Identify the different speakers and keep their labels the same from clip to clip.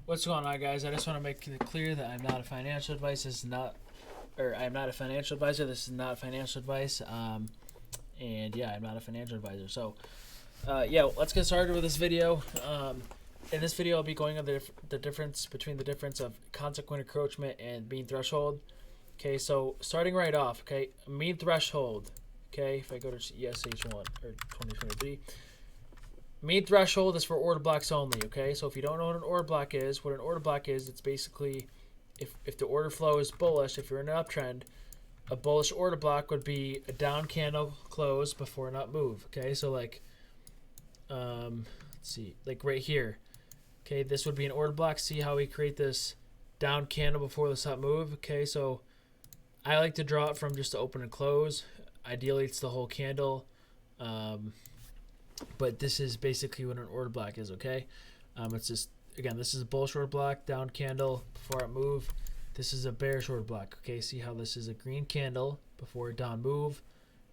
Speaker 1: What's going on, guys? I just want to make it clear that I'm not a financial advice. This is not, or I'm not a financial advisor. This is not financial advice. And yeah, I'm not a financial advisor. So, yeah, let's get started with this video. In this video, I'll be going over the difference between the difference of consequent encroachment and mean threshold. Okay, so starting right off, okay, mean threshold. Okay, if I go to ESH1 or 2023. Mean threshold is for order blocks only, okay? So if you don't know what an order block is, it's basically if the order flow is bullish, if you're in an uptrend, a bullish order block would be a down candle close before an up move, okay? So like, let's see, like right here, okay? This would be an order block. See how we create this down candle before this up move, okay? So I like to draw it from just the open and close. Ideally, it's the whole candle. But this is basically what an order block is, okay? It's just, again, this is a bullish order block, down candle before it move. This is a bearish order block, okay? See how this is a green candle before a down move.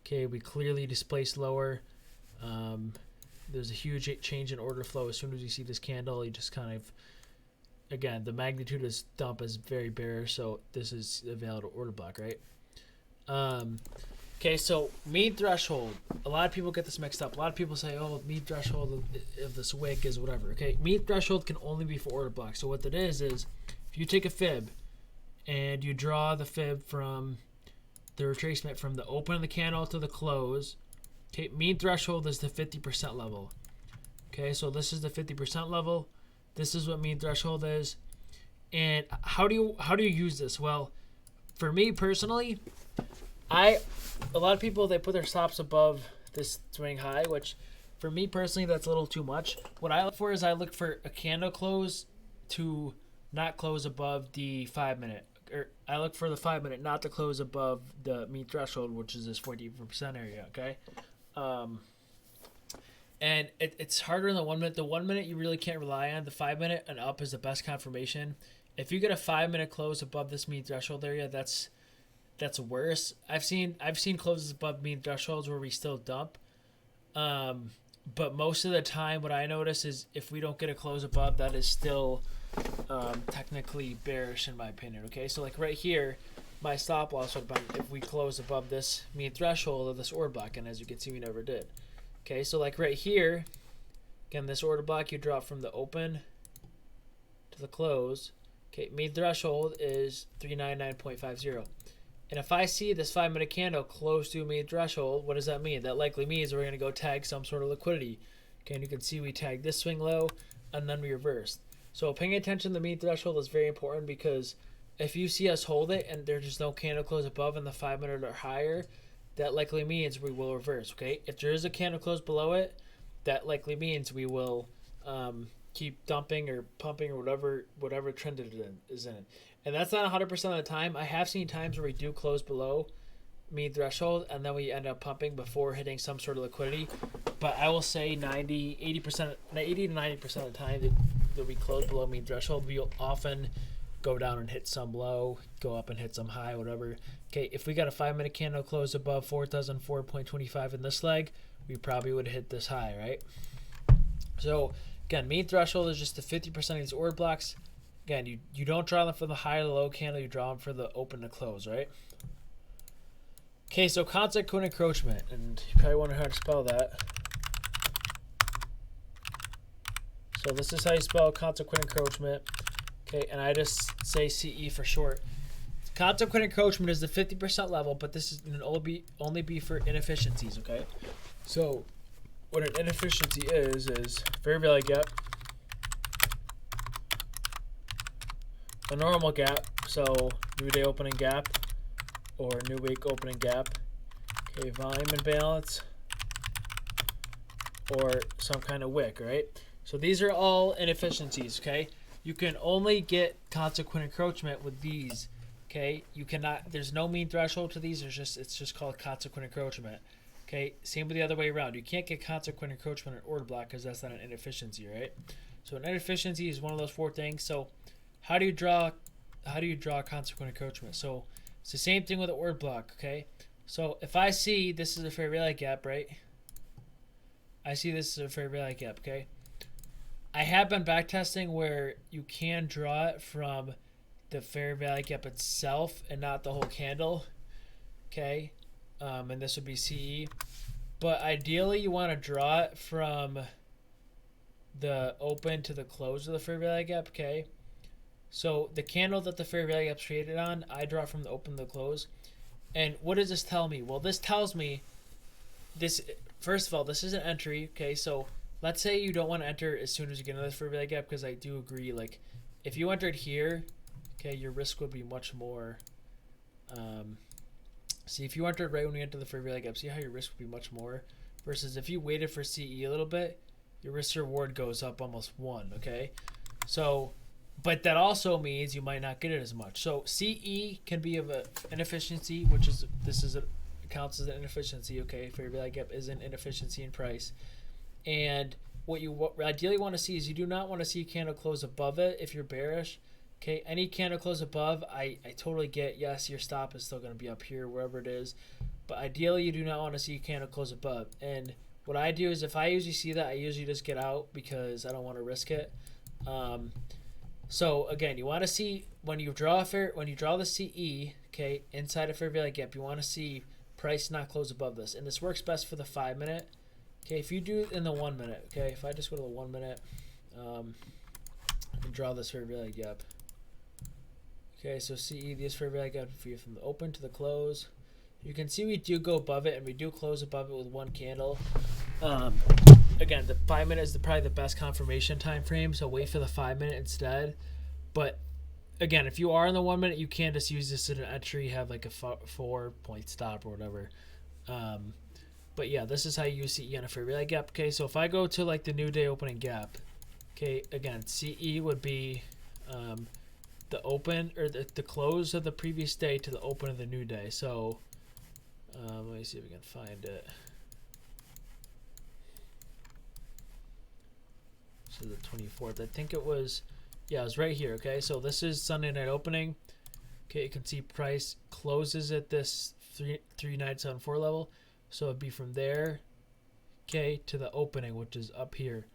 Speaker 1: Okay, we clearly displaced lower. There's a huge change in order flow. As soon as you see this candle, you just kind of, again, the magnitude of this dump is very bearish, so this is a valid order block, right? Okay, so mean threshold. A lot of people get this mixed up. A lot of people say, oh, mean threshold of this wick is whatever. Okay, mean threshold can only be for order blocks. So what that is if you take a fib and you draw the fib from the retracement from the open of the candle to the close, okay, mean threshold is the 50% level. Okay, so this is the 50% level. This is what mean threshold is. And how do you use this? Well, for me personally, a lot of people, they put their stops above this swing high, which for me personally, that's a little too much. What I look for is I look for a candle close to not close above the 5 minute. Or I look for the 5 minute not to close above the mean threshold, which is this 40% area, okay? And it's harder in the 1 minute. The 1 minute you really can't rely on. The 5 minute and up is the best confirmation. If you get a 5 minute close above this mean threshold area, that's worse. I've seen closes above mean thresholds where we still dump. But most of the time what I notice is if we don't get a close above, that is still technically bearish in my opinion. Okay, so like right here, my stop loss would have been if we close above this mean threshold of this order block, and as you can see, we never did. Okay, so like right here, again, this order block, you drop from the open to the close. Okay, mean threshold is 399.50. And if I see this 5 minute candle close to mean threshold, what does that mean? That likely means we're going to go tag some sort of liquidity. Okay, and you can see we tagged this swing low and then we reversed. So paying attention to the mean threshold is very important, because if you see us hold it and there's just no candle close above in the 5 minute or higher, that likely means we will reverse. Okay, if there is a candle close below it, that likely means we will keep dumping or pumping or whatever trend it is in. And that's not 100% of the time. I have seen times where we do close below mean threshold and then we end up pumping before hitting some sort of liquidity. But I will say 80 to 90% of the time that we close below mean threshold, we'll often go down and hit some low, go up and hit some high, whatever. Okay, if we got a 5 minute candle close above 4004.25 in this leg, we probably would hit this high, right? So again, mean threshold is just the 50% of these order blocks. Again, you don't draw them for the high or the low candle, you draw them for the open to close, right? Okay, so consequent encroachment, and you probably wonder how to spell that. So this is how you spell consequent encroachment. Okay, and I just say CE for short. Consequent encroachment is the 50% level, but this is an only be for inefficiencies, okay? So what an inefficiency is fair value gap, a normal gap, so new day opening gap or new week opening gap, okay, volume imbalance, or some kind of wick, right? So these are all inefficiencies, okay? You can only get consequent encroachment with these, okay? You cannot, there's no mean threshold to these, it's just called consequent encroachment, okay? Same with the other way around. You can't get consequent encroachment in order block because that's not an inefficiency, right? So an inefficiency is one of those four things. So how do you draw consequent encroachment? So it's the same thing with the order block, okay? So if I see this is a fair value gap, right? I see this is a fair value gap, okay? I have been backtesting where you can draw it from the fair value gap itself and not the whole candle. Okay, and this would be CE. But ideally, you want to draw it from the open to the close of the fair value gap. Okay, so the candle that the fair value gap's traded on, I draw from the open to the close. And what does this tell me? Well, this tells me this. First of all, this is an entry. Okay, so let's say you don't want to enter as soon as you get into this fair value gap, because I do agree. Like, if you entered here, okay, your risk would be much more. See, if you entered right when you enter the fair value gap, see how your risk would be much more, versus if you waited for CE a little bit, your risk reward goes up almost 1. Okay, so, but that also means you might not get it as much. So CE can be of an inefficiency, which is counts as an inefficiency. Okay, fair value gap is an inefficiency in price, and what you ideally want to see is you do not want to see a candle close above it if you're bearish. Okay, any candle close above, I totally get, yes, your stop is still going to be up here, wherever it is. But ideally, you do not want to see a candle close above. And what I do is if I usually see that, I usually just get out because I don't want to risk it. So, again, you want to see when you draw the CE, okay, inside a fair value gap, you want to see price not close above this. And this works best for the 5 minute. Okay, if you do it in the 1 minute, okay, if I just go to the 1 minute and draw this fair value gap. Okay, so CE, this fair value gap for you from the open to the close. You can see we do go above it, and we do close above it with 1 candle. Again, the 5 minute is probably the best confirmation time frame, so wait for the 5 minute instead. But again, if you are in the 1 minute, you can just use this as an entry, have like a 4-point stop or whatever. But yeah, this is how you use CE on a fair value gap. Okay, so if I go to like the new day opening gap, okay, again, CE would be the open or the close of the previous day to the open of the new day. So let me see if we can find it. So the 24th, I think it was, yeah, it was right here. Okay, so this is Sunday night opening. Okay, you can see price closes at this 3974 level, so it'd be from there, okay, to the opening, which is up here.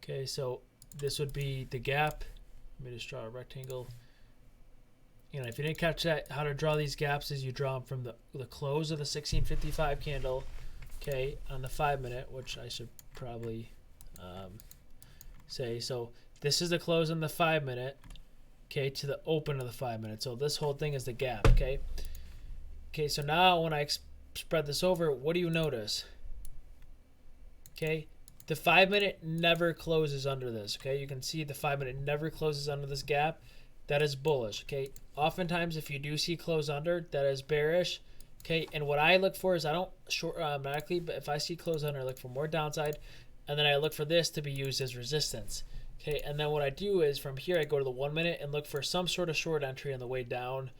Speaker 1: Okay, so this would be the gap. Let me just draw a rectangle. You know, if you didn't catch that, how to draw these gaps is you draw them from the close of the 1655 candle, okay, on the 5 minute, which I should probably say. So this is the close on the 5 minute, okay, to the open of the 5 minute. So this whole thing is the gap, okay. Okay, so now when I spread this over, what do you notice? Okay, the 5 minute never closes under this. Okay, you can see the 5 minute never closes under this gap. That is bullish. Okay, oftentimes if you do see close under, that is bearish. Okay, and what I look for is I don't short automatically, but if I see close under, I look for more downside, and then I look for this to be used as resistance. Okay, and then what I do is from here I go to the 1 minute and look for some sort of short entry on the way down,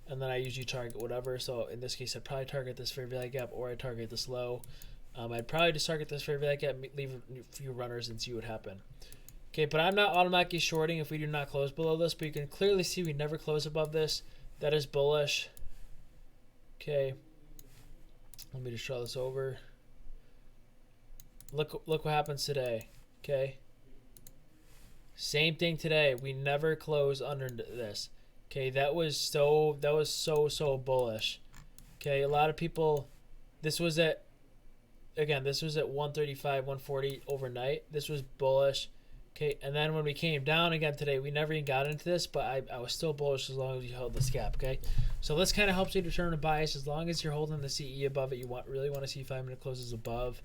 Speaker 1: and then I usually target whatever. So in this case, I'd probably target this fair value gap, or I target this low. I'd probably just target this fair value gap, leave a few runners, and see what happen. Okay, but I'm not automatically shorting if we do not close below this, but you can clearly see we never close above this. That is bullish. Okay, let me just draw this over. Look what happens today. Okay, same thing today. We never close under this. Okay, that was so bullish. Okay, a lot of people, this was at 135, 140 overnight. This was bullish. Okay, and then when we came down again today, we never even got into this, but I was still bullish as long as you held this gap. Okay, so this kind of helps you determine a bias. As long as you're holding the CE above it, you really want to see 5 minute closes above.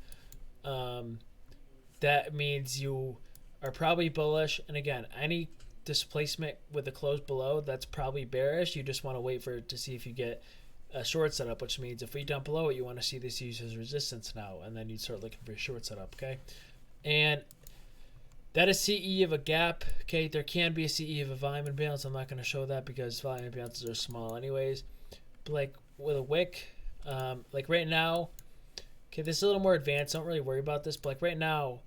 Speaker 1: That means you are probably bullish. And again, any displacement with the close below, that's probably bearish. You just want to wait for it to see if you get a short setup, which means if we dump below it, you want to see this used as resistance now, and then you start looking for a short setup. Okay, and that is CE of a gap. Okay, there can be a CE of a volume imbalance. I'm not going to show that because volume imbalances are small anyways. But like with a wick, like right now, okay, this is a little more advanced. Don't really worry about this. But like right now,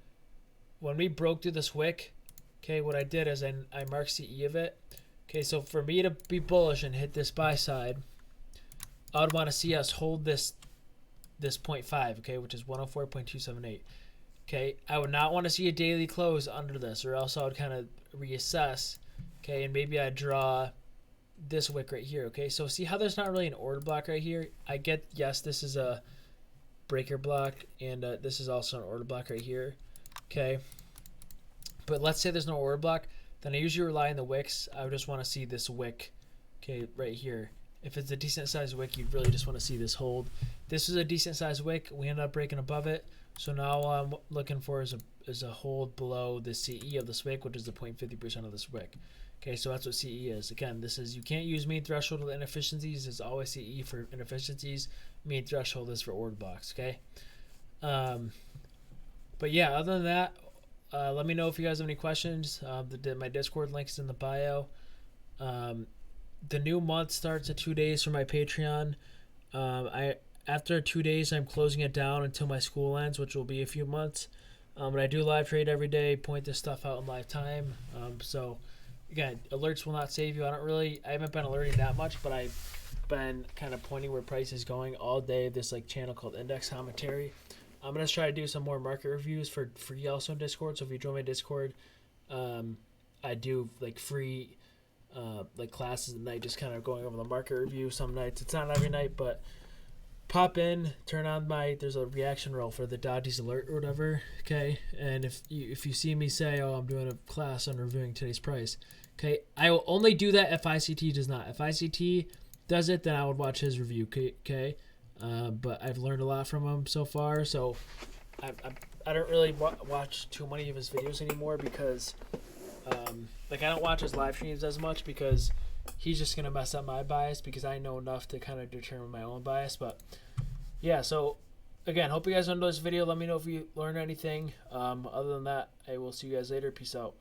Speaker 1: when we broke through this wick, okay, what I did is I marked CE of it. Okay, so for me to be bullish and hit this buy side, I would want to see us hold this 0.5, okay, which is 104.278. Okay, I would not want to see a daily close under this, or else I would kind of reassess. Okay, and maybe I draw this wick right here. Okay, so see how there's not really an order block right here? I get, yes, this is a breaker block, and this is also an order block right here. Okay, but let's say there's no order block, then I usually rely on the wicks. I would just want to see this wick, okay, right here. If it's a decent sized wick, you really just want to see this hold. This is a decent sized wick. We ended up breaking above it. So now all I'm looking for is a hold below the CE of this wick, which is the 0.50% of this wick. Okay, so that's what CE is. Again, this is, you can't use mean threshold with inefficiencies. It's always CE for inefficiencies. Mean threshold is for order blocks. Okay. But yeah, other than that, let me know if you guys have any questions. My Discord link is in the bio. The new month starts in 2 days for my Patreon. After 2 days, I'm closing it down until my school ends, which will be a few months. But I do live trade every day, point this stuff out in live time. So again, alerts will not save you. I haven't been alerting that much, but I've been kind of pointing where price is going all day. This like channel called Index Commentary. I'm gonna try to do some more market reviews for free also in Discord. So if you join my Discord, I do like free like classes at night, just kind of going over the market review some nights. It's not every night, but pop in, turn on there's a reaction roll for the Dodgy's alert or whatever, okay? And if you see me say, oh, I'm doing a class on reviewing today's price, okay, I will only do that if ICT does not. If ICT does it, then I would watch his review, okay? But I've learned a lot from him so far, so I don't really watch too many of his videos anymore because like I don't watch his live streams as much because he's just going to mess up my bias because I know enough to kind of determine my own bias. But yeah, so again, hope you guys enjoyed this video. Let me know if you learned anything. Other than that, I will see you guys later. Peace out.